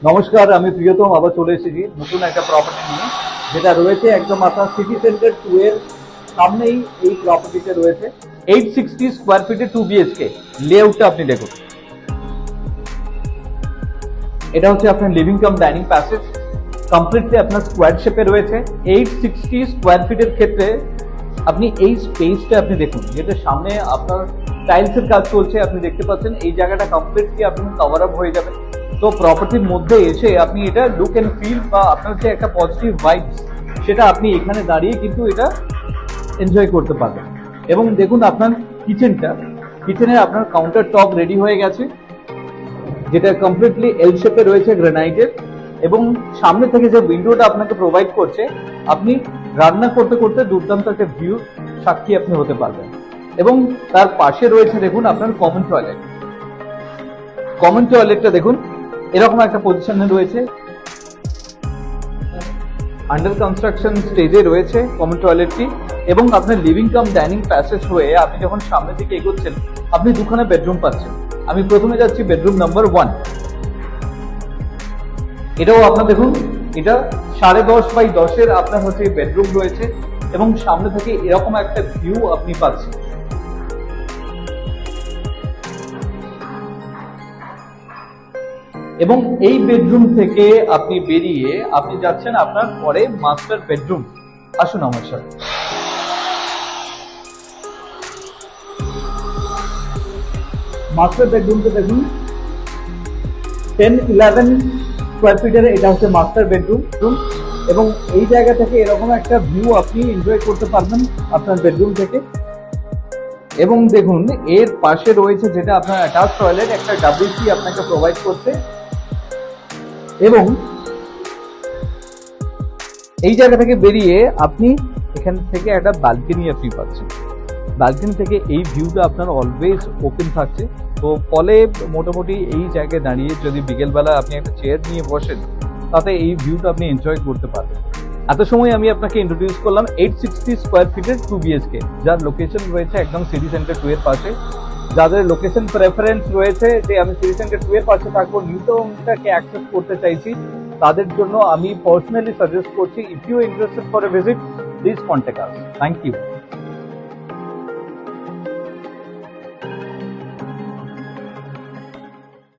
নমস্কার, আমি প্রিয়তম আবার চলে এসেছি নতুন একটা প্রপার্টি নিয়ে, যেটা রয়েছে একদম আপনার সিটি সেন্টার 2 এর সামনেই। এই প্রপার্টিতে রয়েছে 860 স্কোয়ার ফিটে 2 বিএচকে। লেআউটটা আপনি দেখুন, এটা হচ্ছে আপনার living cum dining passage, completely আপনার স্কোয়ার শেপে রয়েছে। 860 স্কোয়ার ফিটের ক্ষেত্রে আপনি এই স্পেসটা আপনি দেখুন, যেটা সামনে আপনার টাইলসের কাজ চলছে, আপনি দেখতে পাচ্ছেন এই জায়গাটা কমপ্লিটলি আপনার কভার আপ হয়ে যাবে। তো প্রপার্টির মধ্যে এসে আপনি এটা লুক এন্ড ফিল বা আপনার যে একটা পজিটিভ ভাইবস, সেটা আপনি এখানে দাঁড়িয়ে কিন্তু এটা এনজয় করতে পারবেন। এবং দেখুন আপনার কিচেনে আপনার কাউন্টার টপ রেডি হয়ে গেছে, যেটা কমপ্লিটলি এল শেপে রয়েছে গ্রানাইটের। এবং সামনে থেকে যে উইন্ডোটা আপনাকে প্রোভাইড করছে, আপনি রান্না করতে করতে দুর্দান্ত একটা ভিউ সাক্ষী আপনি হতে পারবেন। এবং তার পাশে রয়েছে দেখুন আপনার কমন টয়লেটটা দেখুন এরকম একটা পজিশনে রয়েছে, আন্ডার কনস্ট্রাকশন স্টেজে রয়েছে কমন টয়লেটটি। এবং আপনার লিভিং কাম ডাইনিং প্যাসেজ হয়ে আপনি যখন সামনের দিকে এগোচ্ছেন, আপনি দুখানা বেডরুম পাচ্ছেন। আমি প্রথমে যাচ্ছি বেডরুম নাম্বার 1। এটাও আপনার দেখুন, এটা 10.5x10 আপনার হচ্ছে বেডরুম রয়েছে এবং সামনে থেকে এরকম একটা ভিউ আপনি পাচ্ছেন। এবং এই বেডরুম থেকে আপনি বেরিয়ে আপনি যাচ্ছেন আপনার পরে মাস্টার বেডরুম। আসুন আমার সাথে। মাস্টার বেডরুমটা দেখুন, 10-11 স্কোয়ার ফিটের এটা হচ্ছে মাস্টার বেডরুম। এবং এই জায়গা থেকে এরকম একটা ভিউ আপনি এনজয় করতে পারবেন আপনার বেডরুম থেকে। এবং দেখুন এর পাশে রয়েছে যেটা আপনার অ্যাটাচ টয়লেট, একটা ডাব্লিউসি আপনাকে প্রোভাইড করছে। এবং এই জায়গা থেকে বেরিয়ে আপনি এখান থেকে একটা ব্যালকনি আপনি পাচ্ছেন। ব্যালকনি থেকে এই ভিউটা আপনার অলওয়েজ ওপেন থাকছে। তো ফলে মোটামুটি এই জায়গায় দাঁড়িয়ে যদি বিকেলবেলা আপনি একটা চেয়ার নিয়ে বসেন, তাতে এই ভিউটা আপনি এনজয় করতে পারবেন। এত সময় আমি আপনাকে ইন্ট্রোডিউস করলাম 860 স্কোয়ার ফিটের 2 বিএচকে, যার লোকেশন রয়েছে একদম সিটি সেন্টার 2 এর পাশে। যাদের লোকেশন প্রেফারেন্স রয়েছে যে আমি সিটি সেন্টার 2 এর পাশে থাকবো, নিউ টাউনটাকে অ্যাক্সেস করতে চাইছি, তাদের জন্য আমি পার্সোনালি সাজেস্ট করছি, if you interested for a visit, please contact us. Thank you.